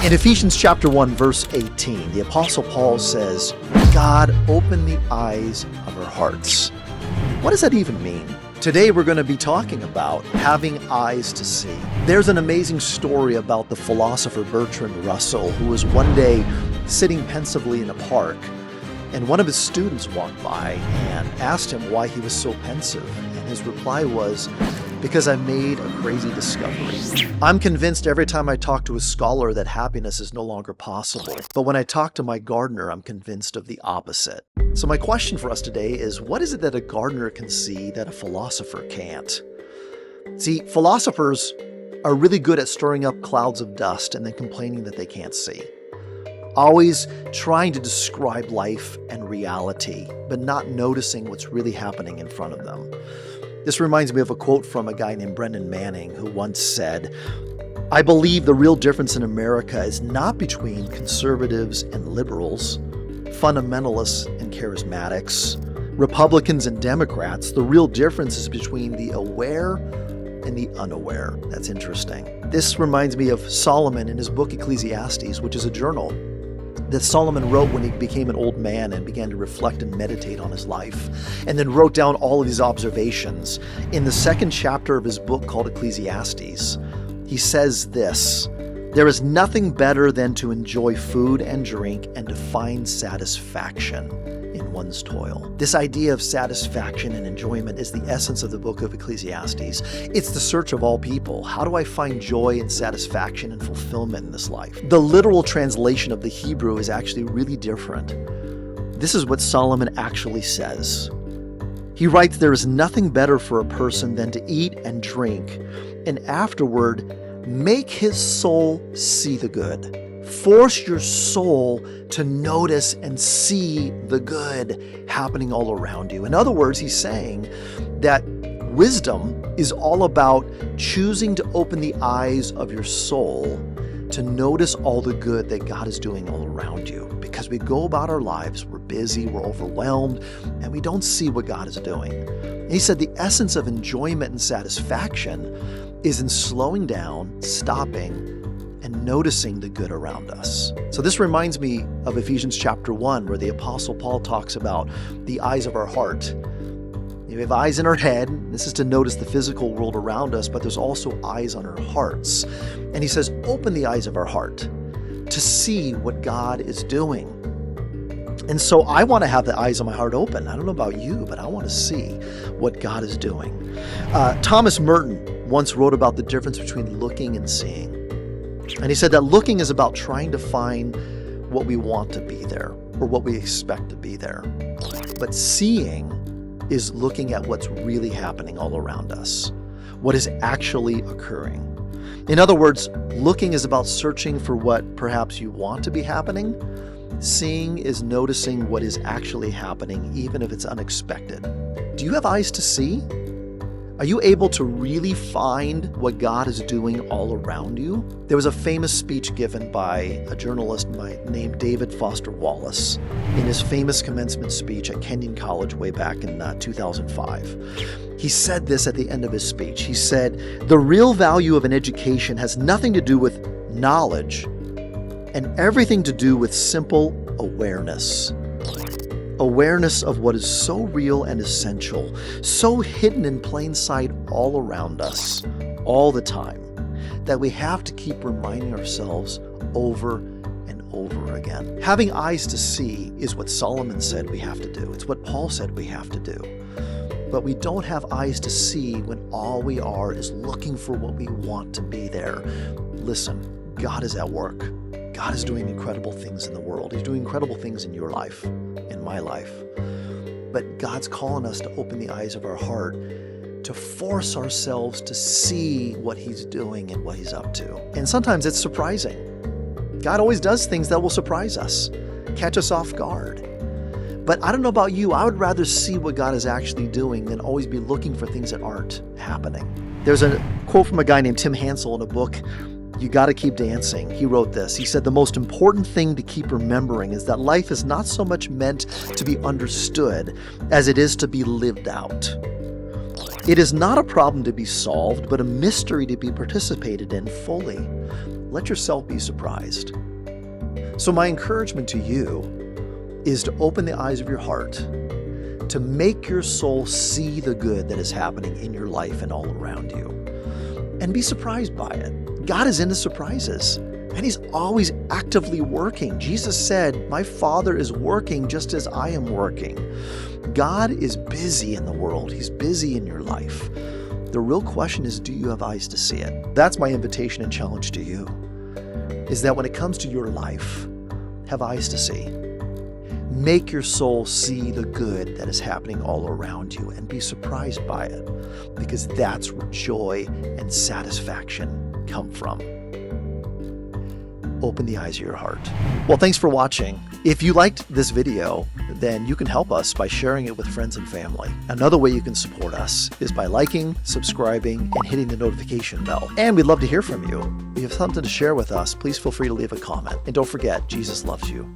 In Ephesians chapter 1, verse 18, the Apostle Paul says, God, open the eyes of our hearts. What does that even mean? Today we're going to be talking about having eyes to see. There's an amazing story about the philosopher Bertrand Russell, who was one day sitting pensively in a park, and one of his students walked by and asked him why he was so pensive. And his reply was, because I made a crazy discovery. I'm convinced every time I talk to a scholar that happiness is no longer possible. But when I talk to my gardener, I'm convinced of the opposite. So my question for us today is, what is it that a gardener can see that a philosopher can't? See, philosophers are really good at stirring up clouds of dust and then complaining that they can't see. Always trying to describe life and reality, but not noticing what's really happening in front of them. This reminds me of a quote from a guy named Brennan Manning, who once said, I believe the real difference in America is not between conservatives and liberals, fundamentalists and charismatics, Republicans and Democrats. The real difference is between the aware and the unaware. That's interesting. This reminds me of Solomon in his book Ecclesiastes, which is a journal that Solomon wrote when he became an old man and began to reflect and meditate on his life, and then wrote down all of these observations. In the second chapter of his book called Ecclesiastes, he says this, there is nothing better than to enjoy food and drink and to find satisfaction in one's toil. This idea of satisfaction and enjoyment is the essence of the book of Ecclesiastes. It's the search of all people. How do I find joy and satisfaction and fulfillment in this life? The literal translation of the Hebrew is actually really different. This is what Solomon actually says. He writes, there is nothing better for a person than to eat and drink, and afterward make his soul see the good. Force your soul to notice and see the good happening all around you. In other words, he's saying that wisdom is all about choosing to open the eyes of your soul to notice all the good that God is doing all around you. Because we go about our lives, we're busy, we're overwhelmed, and we don't see what God is doing. And he said the essence of enjoyment and satisfaction is in slowing down, stopping, and noticing the good around us. So this reminds me of Ephesians chapter 1, where the Apostle Paul talks about the eyes of our heart. We have eyes in our head. This is to notice the physical world around us, but there's also eyes on our hearts. And he says, open the eyes of our heart to see what God is doing. And so I want to have the eyes of my heart open. I don't know about you, but I want to see what God is doing. Thomas Merton once wrote about the difference between looking and seeing. And he said that looking is about trying to find what we want to be there or what we expect to be there. But seeing is looking at what's really happening all around us, what is actually occurring. In other words, looking is about searching for what perhaps you want to be happening. Seeing is noticing what is actually happening, even if it's unexpected. Do you have eyes to see? Are you able to really find what God is doing all around you? There was a famous speech given by a journalist named David Foster Wallace in his famous commencement speech at Kenyon College way back in 2005. He said this at the end of his speech. He said, the real value of an education has nothing to do with knowledge and everything to do with simple awareness. Awareness of what is so real and essential, so hidden in plain sight all around us, all the time, that we have to keep reminding ourselves over and over again. Having eyes to see is what Solomon said we have to do. It's what Paul said we have to do. But we don't have eyes to see when all we are is looking for what we want to be there. Listen, God is at work. God is doing incredible things in the world. He's doing incredible things in your life, in my life. But God's calling us to open the eyes of our heart, to force ourselves to see what He's doing and what He's up to. And sometimes it's surprising. God always does things that will surprise us, catch us off guard. But I don't know about you, I would rather see what God is actually doing than always be looking for things that aren't happening. There's a quote from a guy named Tim Hansel in a book, You Gotta Keep Dancing. He wrote this. He said, the most important thing to keep remembering is that life is not so much meant to be understood as it is to be lived out. It is not a problem to be solved, but a mystery to be participated in fully. let yourself be surprised. So my encouragement to you is to open the eyes of your heart, to make your soul see the good that is happening in your life and all around you, and be surprised by it. God is into surprises, and He's always actively working. Jesus said, "My Father is working just as I am working." God is busy in the world. He's busy in your life. The real question is, do you have eyes to see it? That's my invitation and challenge to you, is that when it comes to your life, have eyes to see. Make your soul see the good that is happening all around you and be surprised by it, because that's where joy and satisfaction come from. Open the eyes of your heart. Well, thanks for watching. If you liked this video, then you can help us by sharing it with friends and family. Another way you can support us is by liking, subscribing, and hitting the notification bell. And we'd love to hear from you. If you have something to share with us, please feel free to leave a comment. And don't forget, Jesus loves you.